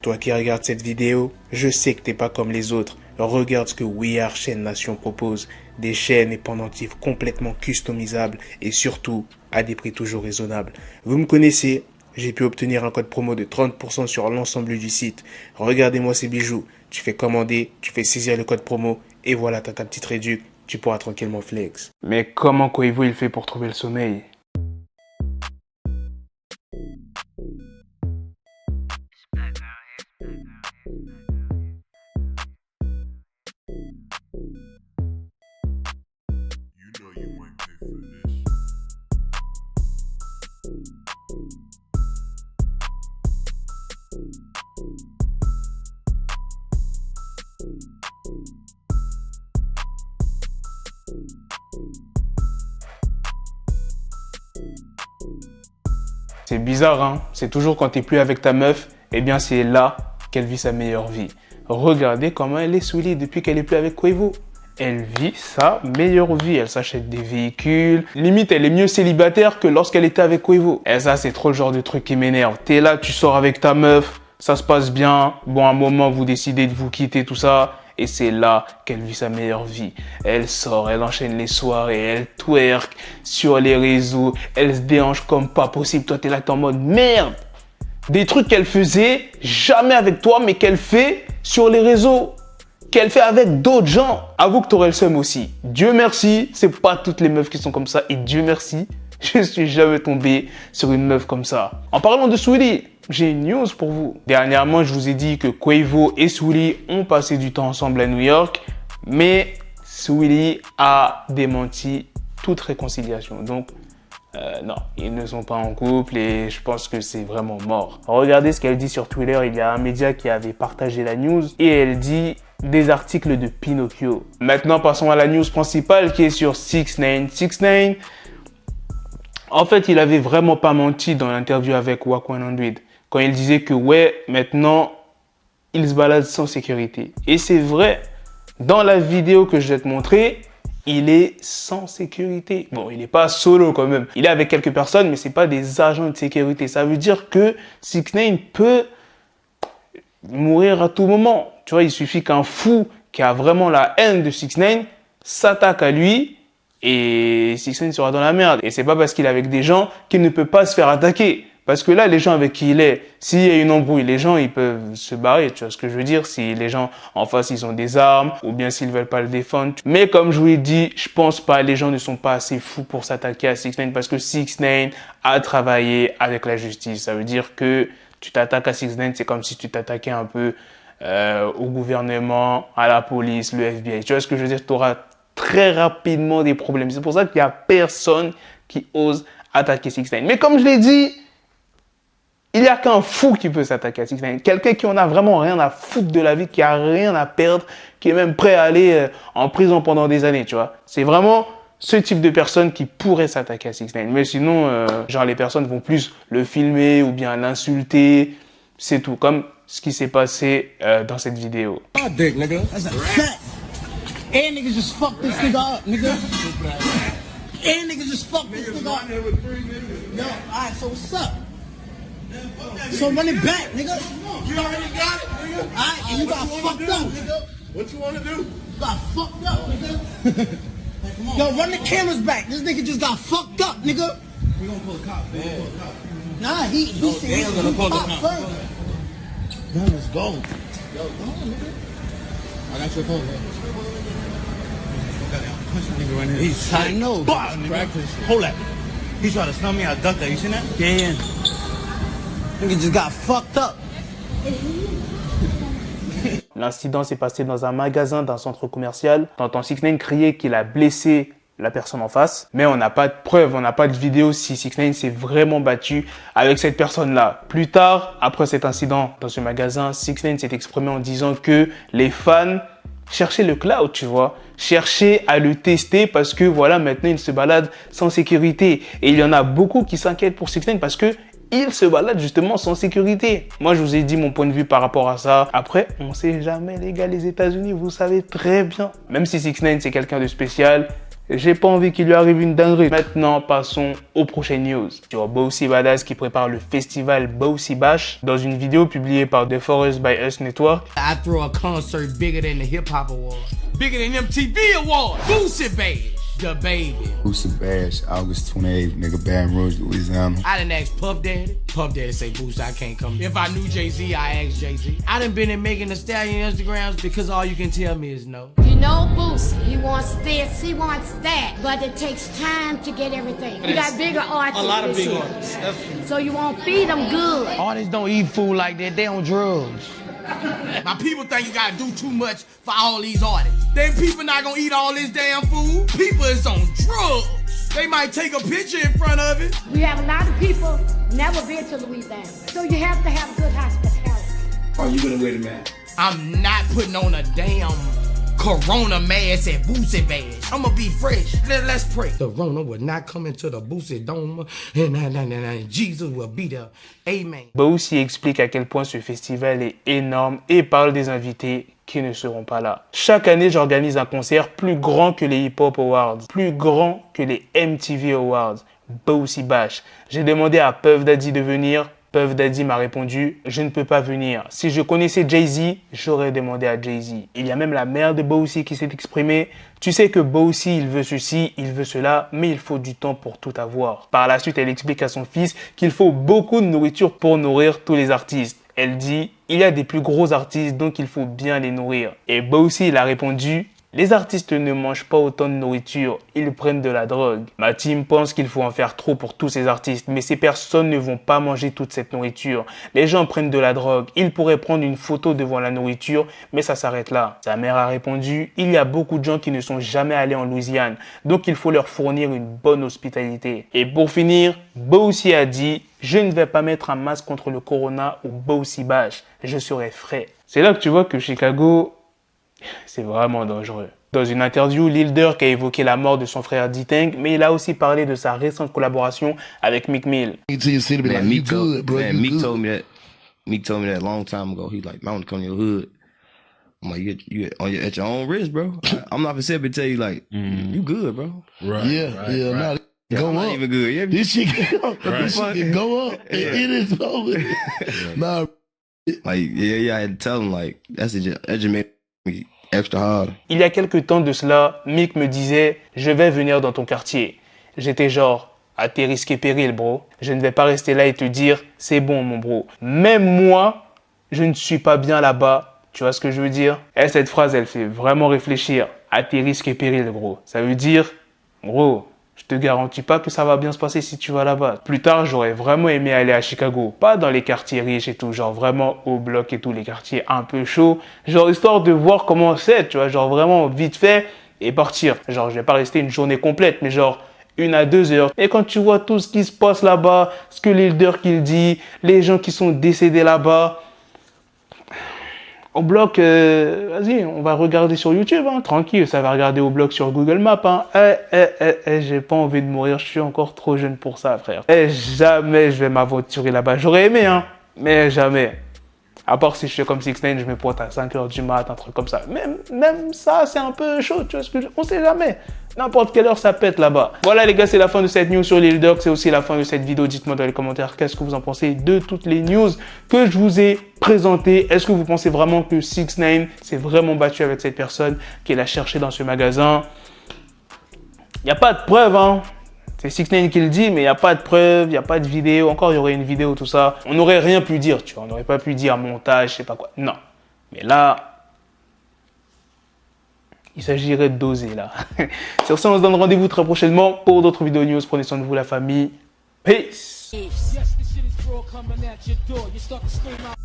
Toi qui regardes cette vidéo, je sais que t'es pas comme les autres. Regarde ce que We Are Chaîne Nation propose. Des chaînes et pendentifs complètement customisables et surtout à des prix toujours raisonnables. Vous me connaissez, j'ai pu obtenir un code promo de 30% sur l'ensemble du site. Regardez-moi ces bijoux. Tu fais commander, tu fais saisir le code promo et voilà, t'as ta petite réduc. Tu pourras tranquillement flex. Mais comment Quavo il fait pour trouver le sommeil? C'est bizarre, hein? C'est toujours quand t'es plus avec ta meuf, eh bien c'est là qu'elle vit sa meilleure vie. Regardez comment elle est saoulée depuis qu'elle est plus avec Quavo. Elle vit sa meilleure vie, elle s'achète des véhicules. Limite, elle est mieux célibataire que lorsqu'elle était avec Quavo. Et ça, c'est trop le genre de truc qui m'énerve. T'es là, tu sors avec ta meuf, ça se passe bien. Bon, à un moment, vous décidez de vous quitter, tout ça. Et c'est là qu'elle vit sa meilleure vie. Elle sort, elle enchaîne les soirées, elle twerk sur les réseaux, elle se déhanche comme pas possible. Toi, t'es là, t'es en mode merde. Des trucs qu'elle faisait jamais avec toi, mais qu'elle fait sur les réseaux, qu'elle fait avec d'autres gens. Avoue que t'aurais le seum aussi. Dieu merci, c'est pas toutes les meufs qui sont comme ça. Et Dieu merci, je suis jamais tombé sur une meuf comme ça. En parlant de Saweetie, j'ai une news pour vous. Dernièrement, je vous ai dit que Quavo et Saweetie ont passé du temps ensemble à New York, mais Saweetie a démenti toute réconciliation. Donc, non, ils ne sont pas en couple et je pense que c'est vraiment mort. Regardez ce qu'elle dit sur Twitter. Il y a un média qui avait partagé la news et elle dit des articles de Pinocchio. Maintenant, passons à la news principale qui est sur 6ix9ine. 6ix9ine, en fait, il avait vraiment pas menti dans l'interview avec Wack 100 quand il disait que ouais, maintenant, il se balade sans sécurité. Et c'est vrai, dans la vidéo que je vais te montrer, il est sans sécurité. Bon, il n'est pas solo quand même. Il est avec quelques personnes, mais c'est pas des agents de sécurité. Ça veut dire que 6ix9ine peut mourir à tout moment. Tu vois, il suffit qu'un fou qui a vraiment la haine de 6ix9ine s'attaque à lui et 6ix9ine sera dans la merde. Et c'est pas parce qu'il est avec des gens qu'il ne peut pas se faire attaquer. Parce que là, les gens avec qui il est, s'il y a une embrouille, les gens, ils peuvent se barrer, tu vois ce que je veux dire? Si les gens en face, ils ont des armes, ou bien s'ils veulent pas le défendre. Mais comme je vous l'ai dit, je pense pas, les gens ne sont pas assez fous pour s'attaquer à 6ix9ine parce que 6ix9ine a travaillé avec la justice. Ça veut dire que tu t'attaques à 6ix9ine, c'est comme si tu t'attaquais un peu au gouvernement, à la police, le FBI. Tu vois ce que je veux dire? Tu auras très rapidement des problèmes. C'est pour ça qu'il y a personne qui ose attaquer 6ix9ine. Mais comme je l'ai dit, il n'y a qu'un fou qui peut s'attaquer à 6ix9ine. Quelqu'un qui en a vraiment rien à foutre de la vie, qui a rien à perdre, qui est même prêt à aller en prison pendant des années, tu vois. C'est vraiment ce type de personne qui pourrait s'attaquer à 6ix9ine. Mais sinon, genre les personnes vont plus le filmer ou bien l'insulter. C'est tout, comme ce qui s'est passé dans cette vidéo. And niggas just fuck this nigga up, nigga. And niggas just fuck this nigga up. Yo, alright, so what's up? So run it back, nigga. You already got it, nigga. Alright, and you got fucked up, nigga. What you want to do? You got fucked up, nigga. Yo, run the cameras back. This nigga just got fucked up, nigga. We gonna pull the cops, man. Nah, he said they he's gonna pull the pop cops. first. Man, let's go. Yo, come on, nigga. I got your phone, man. Punch that nigga right here. He's I know. Hold that. He tried to snub me. I ducked that. You seen that? Yeah. Nigga just got fucked up. L'incident s'est passé dans un magasin d'un centre commercial. T'entends 6ix9ine crier qu'il a blessé la personne en face. Mais on n'a pas de preuve, on n'a pas de vidéo si 6ix9ine s'est vraiment battu avec cette personne-là. Plus tard, après cet incident dans ce magasin, 6ix9ine s'est exprimé en disant que les fans cherchaient le cloud, tu vois. Cherchaient à le tester parce que voilà, maintenant il se balade sans sécurité. Et il y en a beaucoup qui s'inquiètent pour 6ix9ine parce que il se balade justement sans sécurité. Moi, je vous ai dit mon point de vue par rapport à ça. Après, on sait jamais, les gars, les États-Unis, vous savez très bien. Même si 6ix9ine, c'est quelqu'un de spécial, J'ai pas envie qu'il lui arrive une dinguerie. Maintenant, passons aux prochaines news. Sur Bossy Badass qui prépare le festival Bossy Bash. Dans une vidéo publiée par The Forest by Us Network, I throw a concert bigger than the Hip Hop Awards, bigger than MTV Awards. Boosie Bash, the baby. Boosie Bash, August 28th, nigga, Baton Rouge, Louisiana. I done asked Puff Daddy. Puff Daddy say, Boosie, I can't come. If I knew Jay-Z, I asked Jay-Z. I done been in Megan Thee Stallion Instagrams because all you can tell me is no. You know, Boosie, he wants this, he wants that, but it takes time to get everything. You got bigger artists. A lot of this big year. artists. That's true. So you won't feed them good. Artists don't eat food like that. They on drugs. My people think you gotta do too much for all these artists. Then people not gonna eat all this damn food. People is on drugs. They might take a picture in front of it. We have a lot of people never been to Louisiana, so you have to have good hospitality. Are you gonna wear the mask? I'm not putting on a damn Corona mask at Boosie Bash. I'ma be fresh. Let's pray. The Rona will not come into the Boosie Dome, and Jesus will be there. Amen. Bossy explique à quel point ce festival est énorme et parle des invités qui ne seront pas là. Chaque année, j'organise un concert plus grand que les Hip Hop Awards, plus grand que les MTV Awards, Bossy Bash. J'ai demandé à Puff Daddy de venir. Puff Daddy m'a répondu « Je ne peux pas venir. Si je connaissais Jay-Z, j'aurais demandé à Jay-Z. » Il y a même la mère de Bossy qui s'est exprimée. « Tu sais que Bossy, il veut ceci, il veut cela, mais il faut du temps pour tout avoir. » Par la suite, elle explique à son fils qu'il faut beaucoup de nourriture pour nourrir tous les artistes. Elle dit « Il y a des plus gros artistes, donc il faut bien les nourrir. » Et Bossy, il a répondu « Les artistes ne mangent pas autant de nourriture, ils prennent de la drogue. Ma team pense qu'il faut en faire trop pour tous ces artistes, mais ces personnes ne vont pas manger toute cette nourriture. Les gens prennent de la drogue, ils pourraient prendre une photo devant la nourriture, mais ça s'arrête là. » Sa mère a répondu « Il y a beaucoup de gens qui ne sont jamais allés en Louisiane, donc il faut leur fournir une bonne hospitalité. » Et pour finir, Bossy a dit « Je ne vais pas mettre un masque contre le corona au Bossy Bash, je serai frais. » C'est là que tu vois que Chicago, c'est vraiment dangereux. Dans une interview, Lil Durk a évoqué la mort de son frère D-Tank, mais il a aussi parlé de sa récente collaboration avec Meek Mill. Man, Meek told me that. Meek told me that a long time ago. He's like, "Man, I want to come to your hood." I'm like, you at your own risk, bro. I'm not gonna tell you like, you good, bro. Right. Yeah. Nah, go I'm up. not even good. Yeah, This shit can go up. It is over. Nah. like, yeah. I had to tell him like, that just made me extra hard. Il y a quelques temps de cela, Meek me disait « Je vais venir dans ton quartier ». J'étais genre « À tes risques et périls, bro. Je ne vais pas rester là et te dire « C'est bon, mon bro. » Même moi, je ne suis pas bien là-bas. Tu vois ce que je veux dire? Et cette phrase, elle fait vraiment réfléchir. « À tes risques et périls, bro. » Ça veut dire « Bro, je te garantis pas que ça va bien se passer si tu vas là-bas. » Plus tard, j'aurais vraiment aimé aller à Chicago. Pas dans les quartiers riches et tout, genre vraiment au bloc et tout, les quartiers un peu chauds. Genre histoire de voir comment c'est, tu vois, genre vraiment vite fait et partir. Genre je vais pas rester une journée complète, mais genre 1 à 2 heures. Et quand tu vois tout ce qui se passe là-bas, ce que Lil Durk il dit, les gens qui sont décédés là-bas, au bloc, vas-y, on va regarder sur YouTube, hein, tranquille, ça va regarder au bloc sur Google Maps. Hein. J'ai pas envie de mourir, je suis encore trop jeune pour ça, frère. Jamais je vais m'aventurer là-bas. J'aurais aimé, hein, mais jamais. À part si je fais comme 6ix9ine, je me pointe à 5h du mat, un truc comme ça. Même ça, c'est un peu chaud, tu vois ce que on sait jamais. N'importe quelle heure, ça pète là-bas. Voilà les gars, c'est la fin de cette news sur Lil Durk. C'est aussi la fin de cette vidéo. Dites-moi dans les commentaires qu'est-ce que vous en pensez de toutes les news que je vous ai présentées. Est-ce que vous pensez vraiment que 6ix9ine s'est vraiment battu avec cette personne qu'il a cherché dans ce magasin? Il n'y a pas de preuve, hein. C'est 6ix9ine qui le dit, mais il n'y a pas de preuve, il n'y a pas de vidéo. Encore, il y aurait une vidéo, tout ça. On n'aurait rien pu dire, tu vois. On n'aurait pas pu dire montage, je sais pas quoi. Non. Mais là, il s'agirait de doser, là. Sur ça, on se donne rendez-vous très prochainement pour d'autres vidéos news. Prenez soin de vous, la famille. Peace. Yes, the shit is raw coming at your door. You start to scream out.